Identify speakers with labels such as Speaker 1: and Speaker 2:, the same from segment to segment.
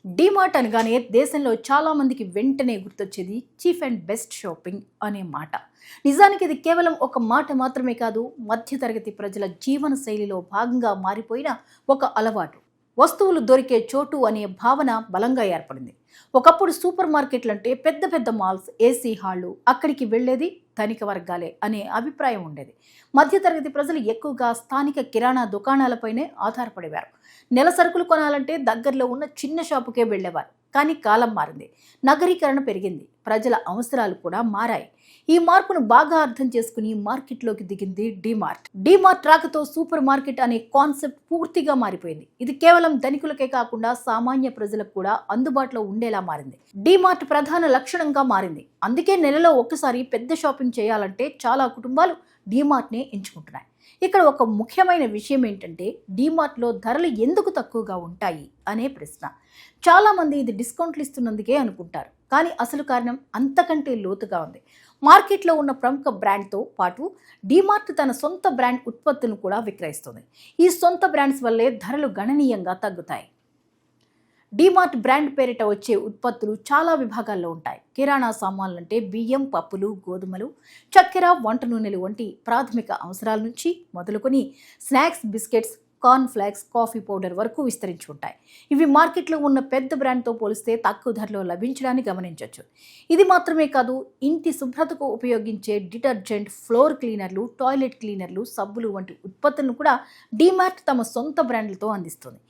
Speaker 1: డీమార్ట్ అనగానే దేశంలో చాలా మందికి వెంటనే గుర్తొచ్చేది చీప్ అండ్ బెస్ట్ షాపింగ్ అనే మాట. నిజానికి ఇది కేవలం ఒక మాట మాత్రమే కాదు, మధ్యతరగతి ప్రజల జీవన శైలిలో భాగంగా మారిపోయిన ఒక అలవాటు. వస్తువులు దొరికే చోటు అనే భావన బలంగా ఏర్పడింది. ఒకప్పుడు సూపర్ మార్కెట్లు అంటే పెద్ద పెద్ద మాల్స్, ఏసీ హాళ్లు, అక్కడికి వెళ్లేది ధనిక వర్గాలే అనే అభిప్రాయం ఉండేది. మధ్యతరగతి ప్రజలు ఎక్కువగా స్థానిక కిరాణా దుకాణాలపైనే ఆధారపడేవారు. నెల సరుకులు కొనాలంటే దగ్గరలో ఉన్న చిన్న షాపుకే వెళ్లేవారు. కానీ కాలం మారింది, నగరీకరణ పెరిగింది, ప్రజల అవసరాలు కూడా మారాయి. ఈ మార్పును బాగా అర్థం చేసుకుని మార్కెట్లోకి దిగింది డీమార్ట్. డీమార్ట్ రాకతో సూపర్ మార్కెట్ అనే కాన్సెప్ట్ పూర్తిగా మారిపోయింది. ఇది కేవలం ధనికులకే కాకుండా సామాన్య ప్రజలకు కూడా అందుబాటులో ఉండేలా మారింది. డీమార్ట్ ప్రధాన లక్షణంగా మారింది. అందుకే నెలలో ఒక్కసారి పెద్ద షాపింగ్ చేయాలంటే చాలా కుటుంబాలు డీమార్ట్నే ఎంచుకుంటున్నాయి. ఇక్కడ ఒక ముఖ్యమైన విషయం ఏంటంటే, డీమార్ట్లో ధరలు ఎందుకు తక్కువగా ఉంటాయి అనే ప్రశ్న. చాలామంది ఇది డిస్కౌంట్లు ఇస్తున్నందుకే అనుకుంటారు, కానీ అసలు కారణం అంతకంటే లోతుగా ఉంది. మార్కెట్లో ఉన్న ప్రముఖ బ్రాండ్తో పాటు డీమార్ట్ తన సొంత బ్రాండ్ ఉత్పత్తులను కూడా విక్రయిస్తుంది. ఈ సొంత బ్రాండ్స్ వల్లే ధరలు గణనీయంగా తగ్గుతాయి. డీమార్ట్ బ్రాండ్ పేరిట వచ్చే ఉత్పత్తులు చాలా విభాగాల్లో ఉంటాయి. కిరాణా సామాన్లంటే బియ్యం, పప్పులు, గోధుమలు, చక్కెర, వంట నూనెలు వంటి ప్రాథమిక అవసరాల నుంచి మొదలుకొని snacks, biscuits, corn flax, coffee powder వరకు విస్తరించి ఉంటాయి. ఇవి మార్కెట్లో ఉన్న పెద్ద బ్రాండ్తో పోలిస్తే తక్కువ ధరలో లభించడాన్ని గమనించవచ్చు. ఇది మాత్రమే కాదు, ఇంటి శుభ్రతకు ఉపయోగించే డిటర్జెంట్, ఫ్లోర్ క్లీనర్లు, టాయిలెట్ క్లీనర్లు, సబ్బులు వంటి ఉత్పత్తులను కూడా డీమార్ట్ తమ సొంత బ్రాండ్లతో అందిస్తుంది.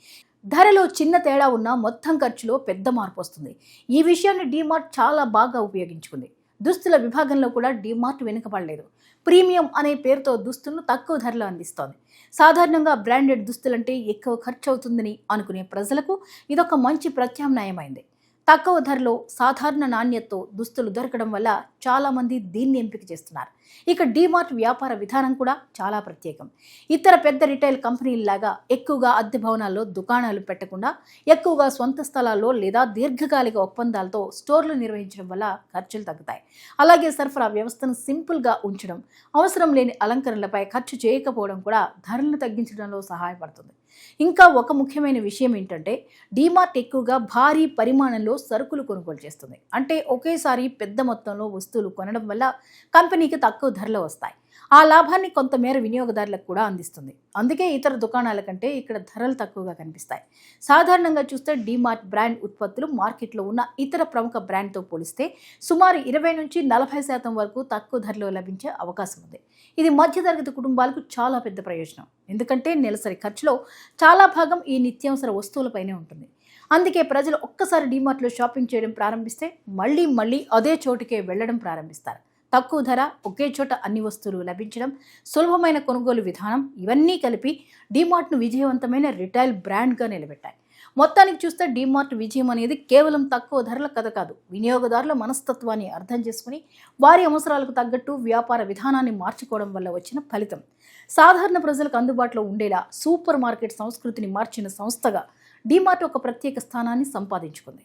Speaker 1: ధరలో చిన్న తేడా ఉన్నా మొత్తం ఖర్చులో పెద్ద మార్పు వస్తుంది. ఈ విషయాన్ని డీమార్ట్ చాలా బాగా ఉపయోగించుకుంది. దుస్తుల విభాగంలో కూడా డీమార్ట్ వెనుకబడలేదు. ప్రీమియం అనే పేరుతో దుస్తులను తక్కువ ధరలో అందిస్తోంది. సాధారణంగా బ్రాండెడ్ దుస్తులంటే ఎక్కువ ఖర్చు అవుతుందని అనుకునే ప్రజలకు ఇదొక మంచి ప్రత్యామ్నాయమైంది. తక్కువ ధరలో సాధారణ నాణ్యతతో దుస్తులు దొరకడం వల్ల చాలామంది దీన్ని ఎంపిక చేస్తున్నారు. ఇక డీమార్ట్ వ్యాపార విధానం కూడా చాలా ప్రత్యేకం. ఇతర పెద్ద రిటైల్ కంపెనీల్లాగా ఎక్కువగా అద్దె భవనాల్లో దుకాణాలు పెట్టకుండా ఎక్కువగా సొంత స్థలాల్లో లేదా దీర్ఘకాలిక ఒప్పందాలతో స్టోర్లు నిర్వహించడం వల్ల ఖర్చులు తగ్గుతాయి. అలాగే సరఫరా వ్యవస్థను సింపుల్గా ఉంచడం, అవసరం లేని అలంకరణలపై ఖర్చు చేయకపోవడం కూడా ధరలను తగ్గించడంలో సహాయపడుతుంది. ఇంకా ఒక ముఖ్యమైన విషయం ఏంటంటే, డీమార్ట్ ఎక్కువగా భారీ పరిమాణంలో సరుకులు కొనుగోలు చేస్తుంది. అంటే ఒకేసారి పెద్ద మొత్తంలో వస్తువులు కొనడం వల్ల కంపెనీకి తక్కువ ధరలో వస్తాయి. ఆ లాభాన్ని కొంతమేర వినియోగదారులకు కూడా అందిస్తుంది. అందుకే ఇతర దుకాణాల కంటే ఇక్కడ ధరలు తక్కువగా కనిపిస్తాయి. సాధారణంగా చూస్తే డీమార్ట్ బ్రాండ్ ఉత్పత్తులు మార్కెట్లో ఉన్న ఇతర ప్రముఖ బ్రాండ్తో పోలిస్తే సుమారు 20-40% వరకు తక్కువ ధరలో లభించే అవకాశం ఉంది. ఇది మధ్యతరగతి కుటుంబాలకు చాలా పెద్ద ప్రయోజనం. ఎందుకంటే నెలసరి ఖర్చులో చాలా భాగం ఈ నిత్యావసర వస్తువులపైనే ఉంటుంది. అందుకే ప్రజలు ఒక్కసారి డీమార్ట్లో షాపింగ్ చేయడం ప్రారంభిస్తే మళ్ళీ అదే చోటుకే వెళ్ళడం ప్రారంభిస్తారు. తక్కువ ధర, ఒకే చోట అన్ని వస్తువులు లభించడం, సులభమైన కొనుగోలు విధానం, ఇవన్నీ కలిపి డీమార్ట్ను విజయవంతమైన రిటైల్ బ్రాండ్గా నిలబెట్టాయి. మొత్తానికి చూస్తే డీమార్ట్ విజయం అనేది కేవలం తక్కువ ధరల కథ కాదు, వినియోగదారుల మనస్తత్వాన్ని అర్థం చేసుకుని వారి అవసరాలకు తగ్గట్టు వ్యాపార విధానాన్ని మార్చుకోవడం వల్ల వచ్చిన ఫలితం. సాధారణ ప్రజలకు అందుబాటులో ఉండేలా సూపర్ మార్కెట్ సంస్కృతిని మార్చిన సంస్థగా డీమార్ట్ ఒక ప్రత్యేక స్థానాన్ని సంపాదించుకుంది.